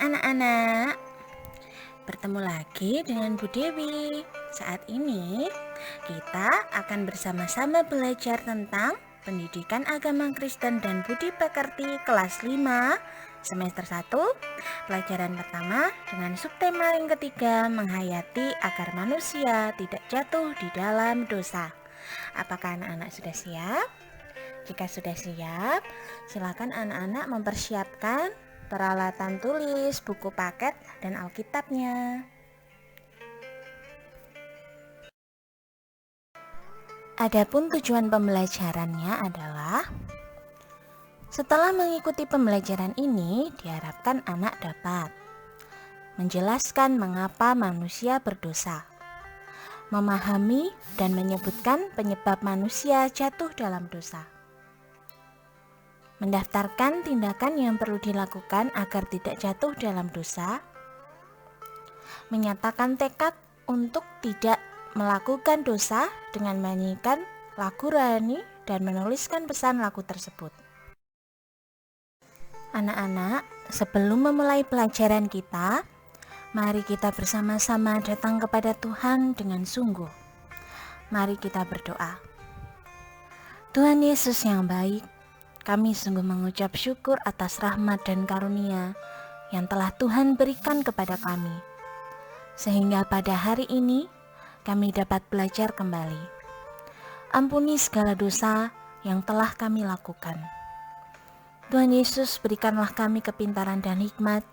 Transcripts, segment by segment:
anak-anak, bertemu lagi dengan Bu Dewi. Saat ini kita akan bersama-sama belajar tentang Pendidikan Agama Kristen dan Budi Pekerti kelas 5 semester 1, pelajaran pertama dengan subtema yang ketiga, menghayati agar manusia tidak jatuh di dalam dosa. Apakah anak-anak sudah siap? Jika sudah siap, silakan anak-anak mempersiapkan peralatan tulis, buku paket, dan Alkitabnya. Adapun tujuan pembelajarannya adalah setelah mengikuti pembelajaran ini, diharapkan anak dapat menjelaskan mengapa manusia berdosa, memahami dan menyebutkan penyebab manusia jatuh dalam dosa, mendaftarkan tindakan yang perlu dilakukan agar tidak jatuh dalam dosa, menyatakan tekad untuk tidak melakukan dosa dengan menyanyikan lagu rohani dan menuliskan pesan lagu tersebut. Anak-anak, sebelum memulai pelajaran kita, mari kita bersama-sama datang kepada Tuhan dengan sungguh. Mari kita berdoa. Tuhan Yesus yang baik, kami sungguh mengucap syukur atas rahmat dan karunia yang telah Tuhan berikan kepada kami, sehingga pada hari ini kami dapat belajar kembali. Ampuni segala dosa yang telah kami lakukan. Tuhan Yesus, berikanlah kami kepintaran dan hikmat,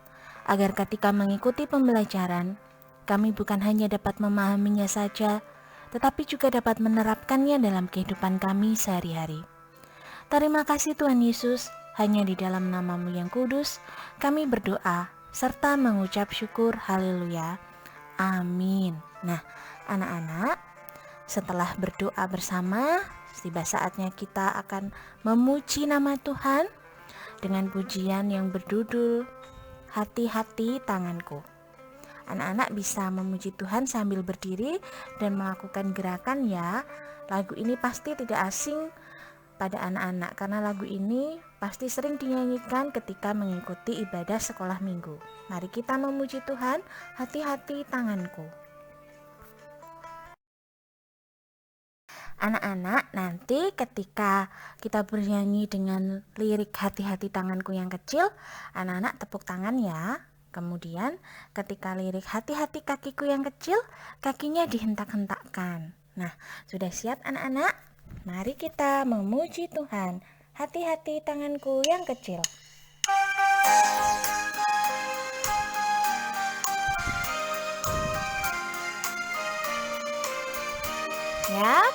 agar ketika mengikuti pembelajaran, kami bukan hanya dapat memahaminya saja, tetapi juga dapat menerapkannya dalam kehidupan kami sehari-hari. Terima kasih Tuhan Yesus, hanya di dalam nama-Mu yang kudus, kami berdoa, serta mengucap syukur, haleluya, amin. Nah, anak-anak, setelah berdoa bersama, tiba saatnya kita akan memuji nama Tuhan dengan pujian yang berjudul Hati-hati Tanganku. Anak-anak bisa memuji Tuhan sambil berdiri dan melakukan gerakan ya. Lagu ini pasti tidak asing pada anak-anak karena lagu ini pasti sering dinyanyikan ketika mengikuti ibadah sekolah minggu. Mari kita memuji Tuhan, hati-hati tanganku. Anak-anak, nanti ketika kita bernyanyi dengan lirik hati-hati tanganku yang kecil, anak-anak tepuk tangan ya. Kemudian ketika lirik hati-hati kakiku yang kecil, kakinya dihentak-hentakkan. Nah, sudah siap anak-anak? Mari kita memuji Tuhan. Hati-hati tanganku yang kecil. Ya.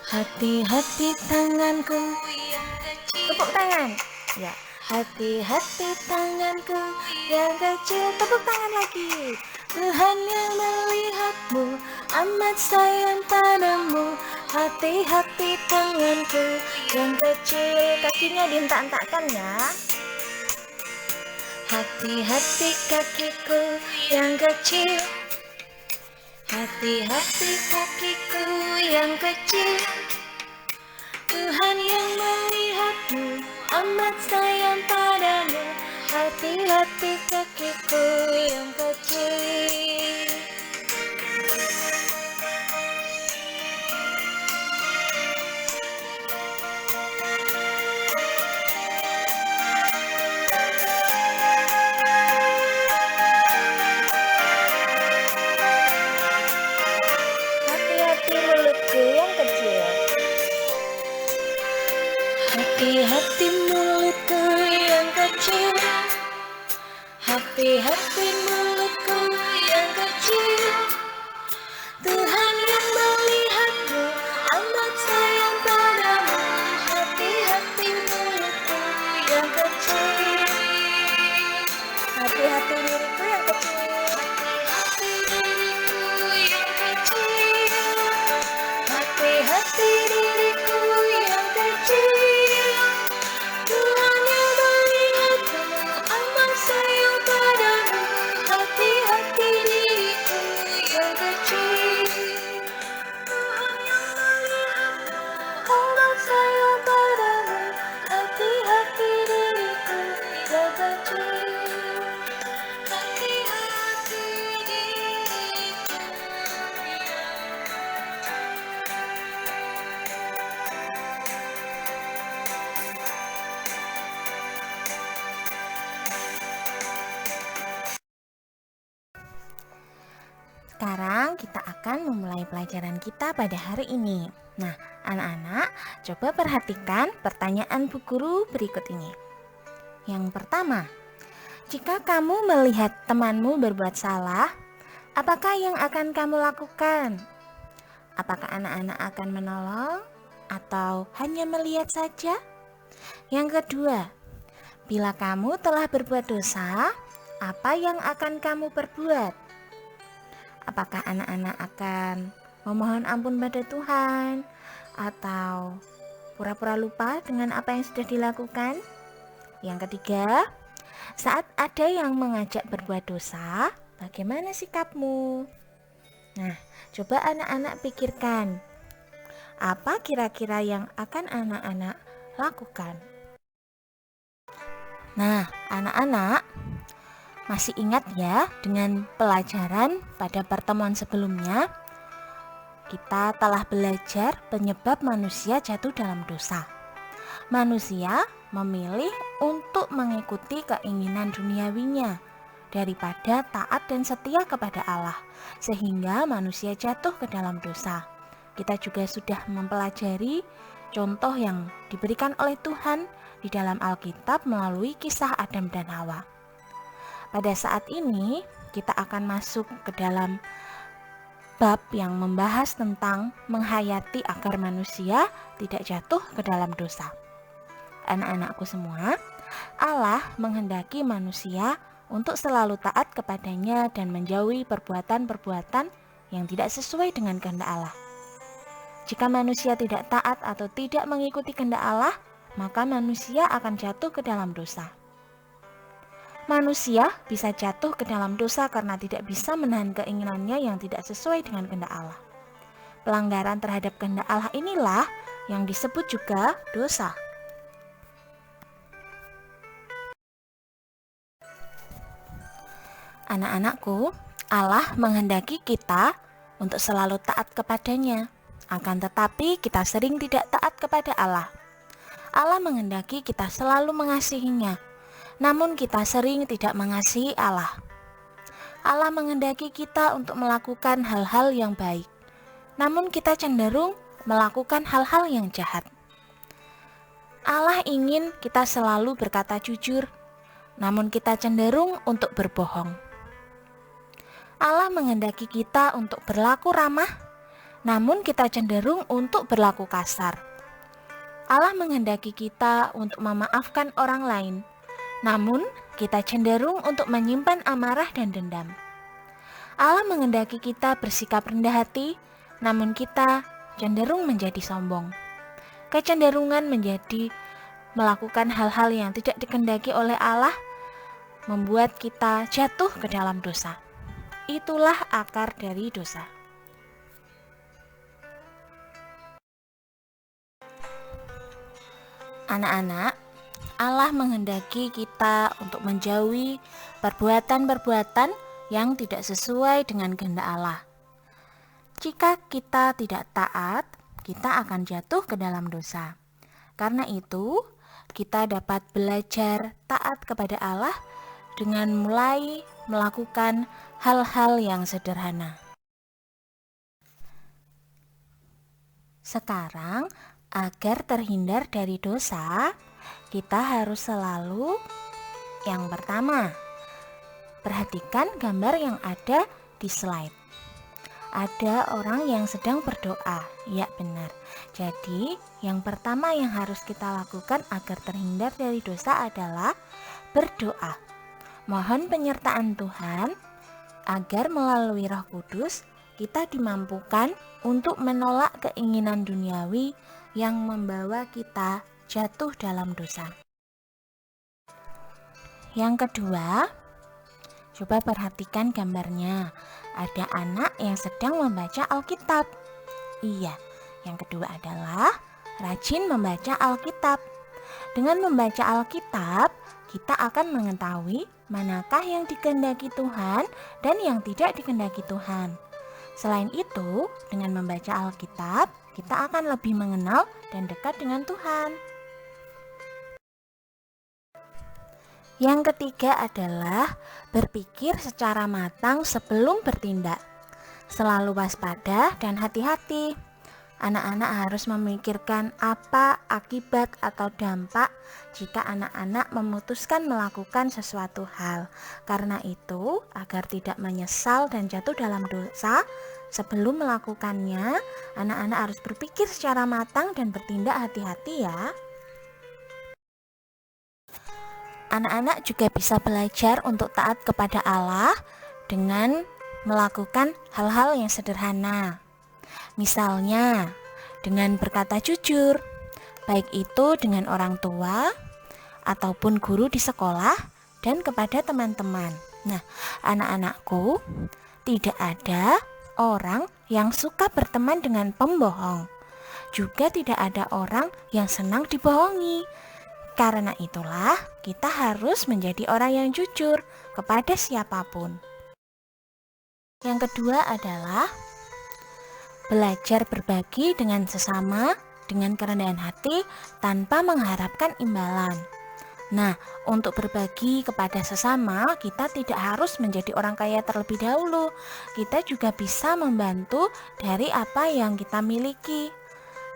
Hati-hati tanganku yang kecil. Tepuk tangan. Ya. Hati-hati tanganku yang kecil. Tepuk tangan lagi. Tuhan yang melihatmu, amat sayang padamu. Hati-hati tanganku yang kecil. Kakinya dihentak-hentakkan ya. Hati-hati kakiku yang kecil. Hati-hati kakiku yang kecil. Tuhan yang melihatmu, amat sayang padamu. Hati-hati kakiku yang kecil. Hati-hati mulutku yang kecil. Hati-hati mulutku yang kecil. Hati-hati mulutku yang kecil. Tuhan yang melihatmu, amat sayang padamu. Hati-hati mulutku yang kecil. Hati-hati diriku yang kecil. Hati-hati diriku yang kecil. Hati-hati diriku yang kecil. Tuhan yang melihatmu, amat sayang padamu. sekarang kita akan memulai pelajaran kita pada hari ini. Nah, anak-anak, coba perhatikan pertanyaan Bu Guru berikut ini. Yang pertama, jika kamu melihat temanmu berbuat salah, apakah yang akan kamu lakukan? Apakah anak-anak akan menolong atau hanya melihat saja? Yang kedua, bila kamu telah berbuat dosa, apa yang akan kamu perbuat? Apakah anak-anak akan memohon ampun pada Tuhan atau pura-pura lupa dengan apa yang sudah dilakukan? Yang ketiga, saat ada yang mengajak berbuat dosa, bagaimana sikapmu? Nah, coba anak-anak pikirkan, apa kira-kira yang akan anak-anak lakukan? Nah, anak-anak masih ingat ya dengan pelajaran pada pertemuan sebelumnya? Kita telah belajar penyebab manusia jatuh dalam dosa. Manusia memilih untuk mengikuti keinginan duniawinya daripada taat dan setia kepada Allah, sehingga manusia jatuh ke dalam dosa. Kita juga sudah mempelajari contoh yang diberikan oleh Tuhan di dalam Alkitab melalui kisah Adam dan Hawa. Pada saat ini kita akan masuk ke dalam bab yang membahas tentang menghayati agar manusia tidak jatuh ke dalam dosa. Anak-anakku semua, Allah menghendaki manusia untuk selalu taat kepadanya dan menjauhi perbuatan-perbuatan yang tidak sesuai dengan kehendak Allah. Jika manusia tidak taat atau tidak mengikuti kehendak Allah, maka manusia akan jatuh ke dalam dosa. Manusia bisa jatuh ke dalam dosa karena tidak bisa menahan keinginannya yang tidak sesuai dengan kehendak Allah. Pelanggaran terhadap kehendak Allah inilah yang disebut juga dosa. Anak-anakku, Allah menghendaki kita untuk selalu taat kepadanya. Akan tetapi kita sering tidak taat kepada Allah. Allah menghendaki kita selalu mengasihinya, namun kita sering tidak mengasihi Allah. Allah menghendaki kita untuk melakukan hal-hal yang baik, namun kita cenderung melakukan hal-hal yang jahat. Allah ingin kita selalu berkata jujur, namun kita cenderung untuk berbohong. Allah menghendaki kita untuk berlaku ramah, namun kita cenderung untuk berlaku kasar. Allah menghendaki kita untuk memaafkan orang lain, namun kita cenderung untuk menyimpan amarah dan dendam. Allah menghendaki kita bersikap rendah hati, namun kita cenderung menjadi sombong. Kecenderungan menjadi melakukan hal-hal yang tidak dikehendaki oleh Allah membuat kita jatuh ke dalam dosa. Itulah akar dari dosa. Anak-anak, Allah menghendaki kita untuk menjauhi perbuatan-perbuatan yang tidak sesuai dengan kehendak Allah. Jika kita tidak taat, kita akan jatuh ke dalam dosa. Karena itu, kita dapat belajar taat kepada Allah dengan mulai melakukan hal-hal yang sederhana. Sekarang, agar terhindar dari dosa, kita harus selalu yang pertama, perhatikan gambar yang ada di slide. Ada orang yang sedang berdoa, ya benar. Jadi, yang pertama yang harus kita lakukan agar terhindar dari dosa adalah berdoa. Mohon penyertaan Tuhan agar melalui Roh Kudus kita dimampukan untuk menolak keinginan duniawi yang membawa kita jatuh dalam dosa. Yang kedua, coba perhatikan gambarnya. Ada anak yang sedang membaca Alkitab. Iya, yang kedua adalah rajin membaca Alkitab. Dengan membaca Alkitab, kita akan mengetahui manakah yang dikehendaki Tuhan dan yang tidak dikehendaki Tuhan. Selain itu, dengan membaca Alkitab, kita akan lebih mengenal dan dekat dengan Tuhan. Yang ketiga adalah berpikir secara matang sebelum bertindak. Selalu waspada dan hati-hati. Anak-anak harus memikirkan apa akibat atau dampak jika anak-anak memutuskan melakukan sesuatu hal. Karena itu, agar tidak menyesal dan jatuh dalam dosa, sebelum melakukannya, anak-anak harus berpikir secara matang dan bertindak hati-hati ya. Anak-anak juga bisa belajar untuk taat kepada Allah dengan melakukan hal-hal yang sederhana. Misalnya, dengan berkata jujur, baik itu dengan orang tua ataupun guru di sekolah dan kepada teman-teman. Nah, anak-anakku, tidak ada orang yang suka berteman dengan pembohong. Juga tidak ada orang yang senang dibohongi. Karena itulah, kita harus menjadi orang yang jujur kepada siapapun. Yang kedua adalah belajar berbagi dengan sesama dengan kerendahan hati tanpa mengharapkan imbalan. Nah, untuk berbagi kepada sesama, kita tidak harus menjadi orang kaya terlebih dahulu. Kita juga bisa membantu dari apa yang kita miliki.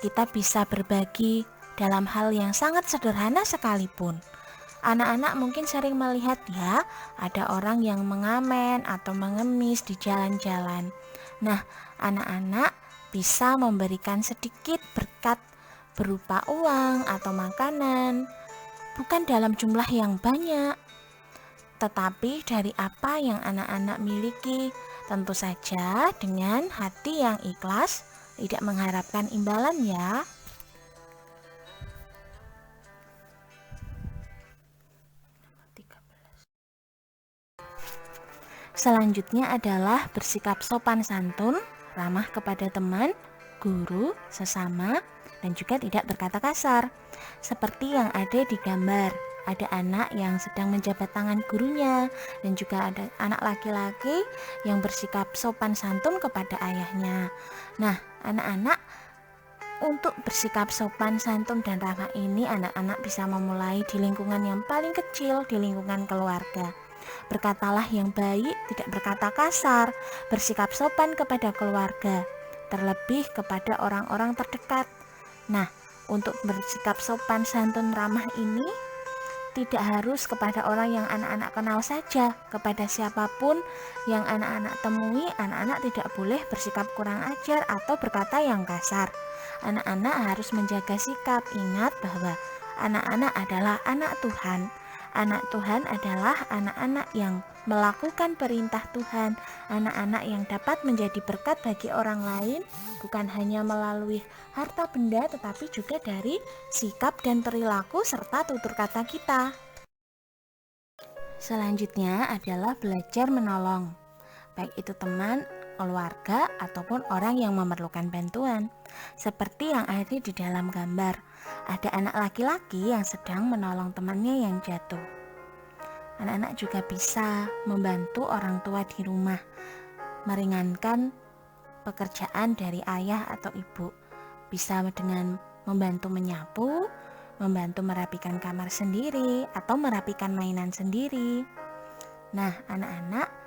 Kita bisa berbagi dalam hal yang sangat sederhana sekalipun. Anak-anak mungkin sering melihat ya, ada orang yang mengamen atau mengemis di jalan-jalan. Nah, anak-anak bisa memberikan sedikit berkat berupa uang atau makanan, bukan dalam jumlah yang banyak, tetapi dari apa yang anak-anak miliki, tentu saja dengan hati yang ikhlas, tidak mengharapkan imbalan ya. Selanjutnya adalah bersikap sopan santun, ramah kepada teman, guru, sesama, dan juga tidak berkata kasar. Seperti yang ada di gambar, ada anak yang sedang menjabat tangan gurunya, dan juga ada anak laki-laki yang bersikap sopan santun kepada ayahnya. Nah, anak-anak, untuk bersikap sopan santun dan ramah ini, anak-anak bisa memulai di lingkungan yang paling kecil, di lingkungan keluarga. Berkatalah yang baik, tidak berkata kasar, bersikap sopan kepada keluarga, terlebih kepada orang-orang terdekat. Nah, untuk bersikap sopan santun ramah ini tidak harus kepada orang yang anak-anak kenal saja. Kepada siapapun yang anak-anak temui, anak-anak tidak boleh bersikap kurang ajar atau berkata yang kasar. Anak-anak harus menjaga sikap. Ingat bahwa anak-anak adalah anak Tuhan. Anak Tuhan adalah anak-anak yang melakukan perintah Tuhan, anak-anak yang dapat menjadi berkat bagi orang lain, bukan hanya melalui harta benda, tetapi juga dari sikap dan perilaku serta tutur kata kita. Selanjutnya adalah belajar menolong, baik itu teman, keluarga, ataupun orang yang memerlukan bantuan. Seperti yang ada di dalam gambar, ada anak laki-laki yang sedang menolong temannya yang jatuh. Anak-anak juga bisa membantu orang tua di rumah, meringankan pekerjaan dari ayah atau ibu. Bisa dengan membantu menyapu, membantu merapikan kamar sendiri, atau merapikan mainan sendiri. Nah, anak-anak,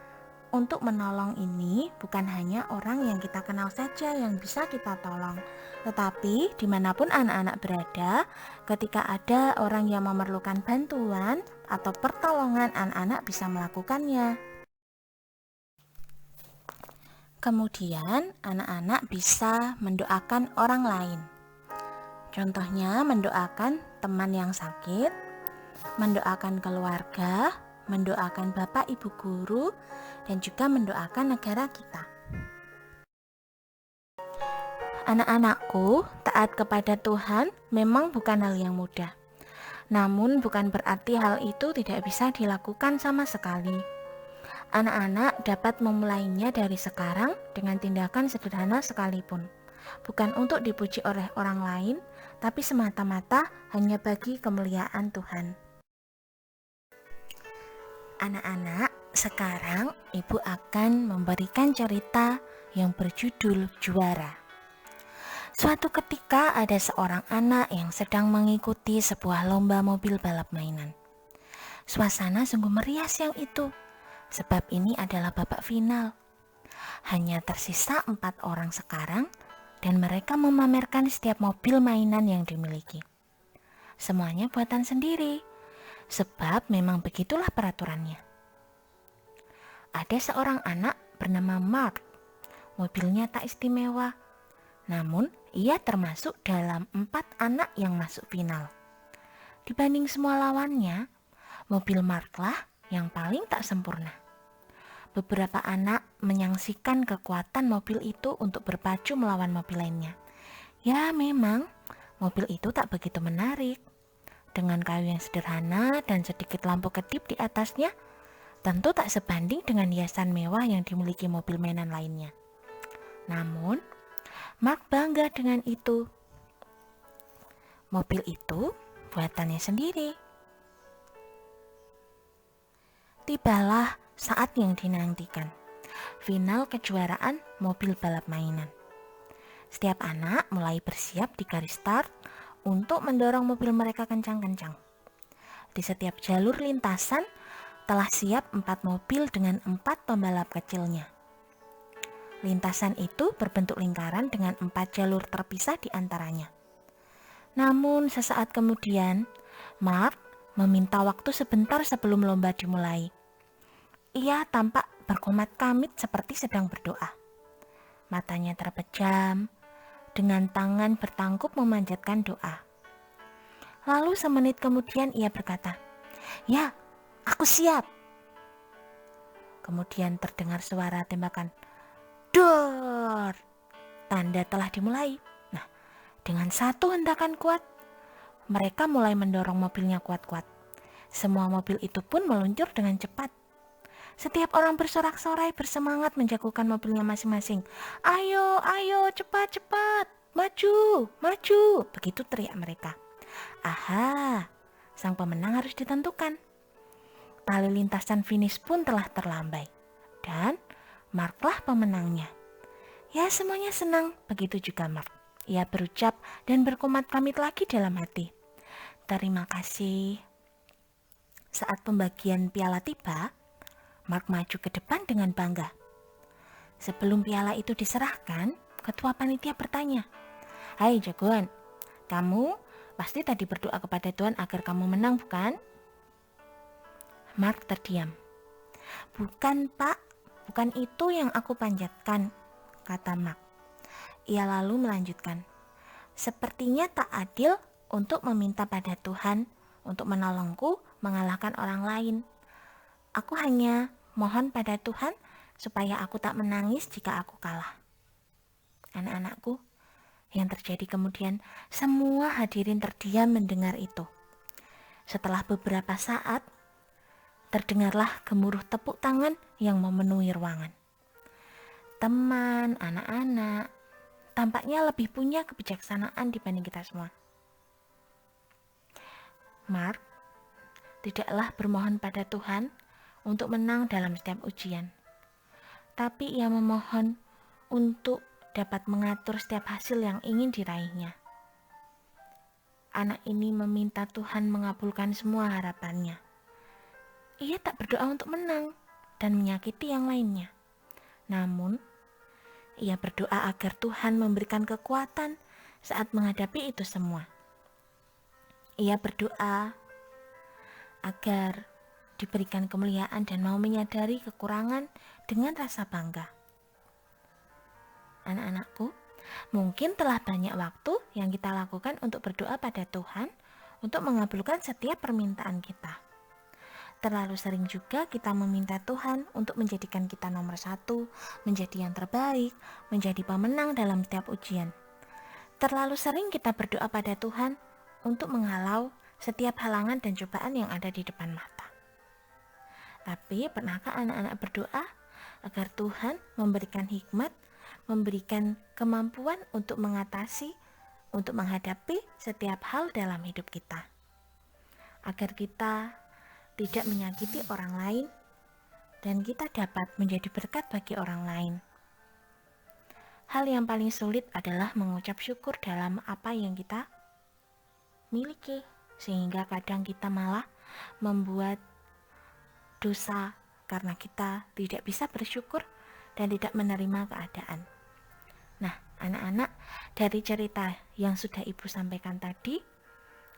untuk menolong ini bukan hanya orang yang kita kenal saja yang bisa kita tolong, tetapi dimanapun anak-anak berada, ketika ada orang yang memerlukan bantuan atau pertolongan, anak-anak bisa melakukannya. Kemudian anak-anak bisa mendoakan orang lain. Contohnya mendoakan teman yang sakit, mendoakan keluarga, mendoakan bapak ibu guru, dan juga mendoakan negara kita. Anak-anakku, taat kepada Tuhan memang bukan hal yang mudah. Namun bukan berarti hal itu tidak bisa dilakukan sama sekali. Anak-anak dapat memulainya dari sekarang dengan tindakan sederhana sekalipun. Bukan untuk dipuji oleh orang lain, tapi semata-mata hanya bagi kemuliaan Tuhan. Anak-anak, sekarang Ibu akan memberikan cerita yang berjudul Juara. Suatu ketika ada seorang anak yang sedang mengikuti sebuah lomba mobil balap mainan. Suasana sungguh meriah siang itu, sebab ini adalah babak final. Hanya tersisa 4 orang sekarang dan mereka memamerkan setiap mobil mainan yang dimiliki. Semuanya buatan sendiri, sebab memang begitulah peraturannya. Ada seorang anak bernama Mark. Mobilnya tak istimewa, namun ia termasuk dalam 4 anak yang masuk final. Dibanding semua lawannya, mobil Mark lah yang paling tak sempurna. Beberapa anak menyaksikan kekuatan mobil itu untuk berpacu melawan mobil lainnya. Ya memang, mobil itu tak begitu menarik. Dengan kayu yang sederhana dan sedikit lampu kedip di atasnya, tentu tak sebanding dengan hiasan mewah yang dimiliki mobil mainan lainnya. Namun, Mark bangga dengan itu. Mobil itu buatannya sendiri. Tibalah saat yang dinantikan, final kejuaraan mobil balap mainan. Setiap anak mulai bersiap di garis start untuk mendorong mobil mereka kencang-kencang. Di setiap jalur lintasan telah siap 4 mobil dengan 4 pembalap kecilnya. Lintasan itu berbentuk lingkaran dengan 4 jalur terpisah di antaranya. Namun sesaat kemudian, Mark meminta waktu sebentar sebelum lomba dimulai. Ia tampak berkomat kamit seperti sedang berdoa. Matanya terpejam, dengan tangan bertangkup memanjatkan doa. Lalu semenit kemudian ia berkata, "Ya, aku siap." Kemudian terdengar suara tembakan. Dor! Tanda telah dimulai. Nah, dengan satu hentakan kuat, mereka mulai mendorong mobilnya kuat-kuat. Semua mobil itu pun meluncur dengan cepat. Setiap orang bersorak-sorai bersemangat menjagokan mobilnya masing-masing. "Ayo, ayo, cepat, cepat, maju, maju!" Begitu teriak mereka. Aha, sang pemenang harus ditentukan. Tali lintasan finish pun telah terlambai. Dan Marklah pemenangnya. Ya, semuanya senang, begitu juga Mark. Ia berucap dan berkomat kamit lagi dalam hati. Terima kasih. Saat pembagian piala tiba, Mark maju ke depan dengan bangga. Sebelum piala itu diserahkan, ketua panitia bertanya, "Hai jagoan, kamu pasti tadi berdoa kepada Tuhan agar kamu menang, bukan?" Mark terdiam. "Bukan, Pak. Bukan itu yang aku panjatkan," kata Mark. Ia lalu melanjutkan, "Sepertinya tak adil untuk meminta pada Tuhan untuk menolongku mengalahkan orang lain. Aku hanya mohon pada Tuhan supaya aku tak menangis jika aku kalah." Anak-anakku, yang terjadi kemudian, semua hadirin terdiam mendengar itu. Setelah beberapa saat, terdengarlah gemuruh tepuk tangan yang memenuhi ruangan. Teman, anak-anak, tampaknya lebih punya kebijaksanaan dibanding kita semua. Mark tidaklah bermohon pada Tuhan untuk menang dalam setiap ujian, tapi ia memohon untuk dapat mengatur setiap hasil yang ingin diraihnya. Anak ini meminta Tuhan mengabulkan semua harapannya. Ia tak berdoa untuk menang dan menyakiti yang lainnya. Namun, ia berdoa agar Tuhan memberikan kekuatan saat menghadapi itu semua. Ia berdoa agar diberikan kemuliaan dan mau menyadari kekurangan dengan rasa bangga. Anak-anakku, mungkin telah banyak waktu yang kita lakukan untuk berdoa pada Tuhan untuk mengabulkan setiap permintaan kita. Terlalu sering juga kita meminta Tuhan untuk menjadikan kita nomor 1, menjadi yang terbaik, menjadi pemenang dalam setiap ujian. Terlalu sering kita berdoa pada Tuhan untuk menghalau setiap halangan dan cobaan yang ada di depan mata. Tapi pernahkah anak-anak berdoa agar Tuhan memberikan hikmat, memberikan kemampuan untuk mengatasi, untuk menghadapi setiap hal dalam hidup kita, agar kita tidak menyakiti orang lain dan kita dapat menjadi berkat bagi orang lain. Hal yang paling sulit adalah mengucap syukur dalam apa yang kita miliki, sehingga kadang kita malah membuat dosa karena kita tidak bisa bersyukur dan tidak menerima keadaan. Nah, anak-anak, dari cerita yang sudah Ibu sampaikan tadi,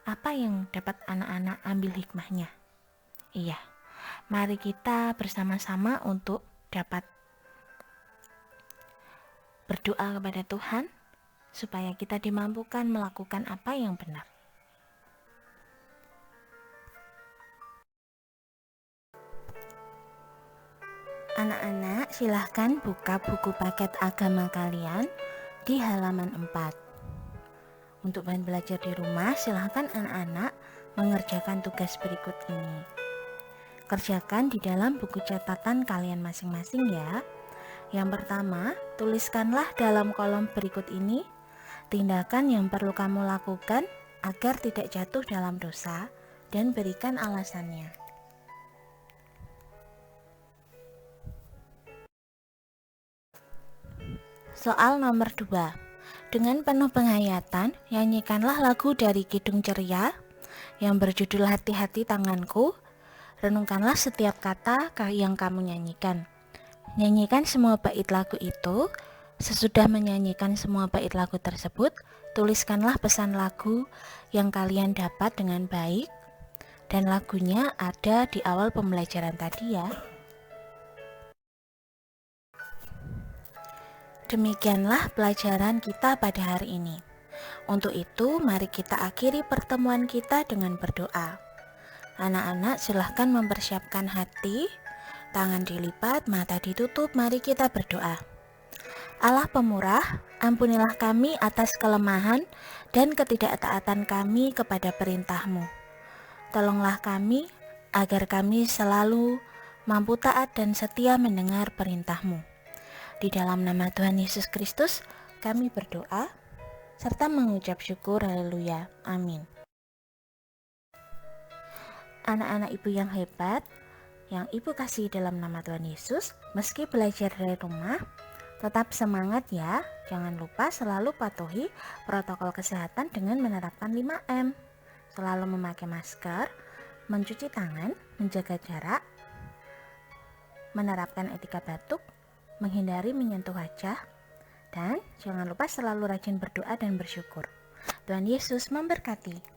apa yang dapat anak-anak ambil hikmahnya? Iya, mari kita bersama-sama untuk dapat berdoa kepada Tuhan supaya kita dimampukan melakukan apa yang benar. Anak-anak, silahkan buka buku paket agama kalian di halaman 4. Untuk bahan belajar di rumah, silahkan anak-anak mengerjakan tugas berikut ini. Kerjakan di dalam buku catatan kalian masing-masing ya. Yang pertama, tuliskanlah dalam kolom berikut ini tindakan yang perlu kamu lakukan agar tidak jatuh dalam dosa dan berikan alasannya. Soal nomor 2. Dengan penuh penghayatan, nyanyikanlah lagu dari Kidung Ceria yang berjudul Hati-hati Tanganku. Renungkanlah setiap kata yang kamu nyanyikan. Nyanyikan semua bait lagu itu. Sesudah menyanyikan semua bait lagu tersebut, tuliskanlah pesan lagu yang kalian dapat dengan baik. Dan lagunya ada di awal pembelajaran tadi ya. Demikianlah pelajaran kita pada hari ini. Untuk itu, mari kita akhiri pertemuan kita dengan berdoa. Anak-anak, silahkan mempersiapkan hati, tangan dilipat, mata ditutup, mari kita berdoa. Allah pemurah, ampunilah kami atas kelemahan dan ketidaktaatan kami kepada perintah-Mu. Tolonglah kami agar kami selalu mampu taat dan setia mendengar perintah-Mu. Di dalam nama Tuhan Yesus Kristus, kami berdoa serta mengucap syukur, haleluya, amin. Anak-anak Ibu yang hebat, yang Ibu kasih dalam nama Tuhan Yesus, meski belajar dari rumah, tetap semangat ya. Jangan lupa selalu patuhi protokol kesehatan dengan menerapkan 5M. Selalu memakai masker, mencuci tangan, menjaga jarak, menerapkan etika batuk, menghindari menyentuh wajah, dan jangan lupa selalu rajin berdoa dan bersyukur. Tuhan Yesus memberkati.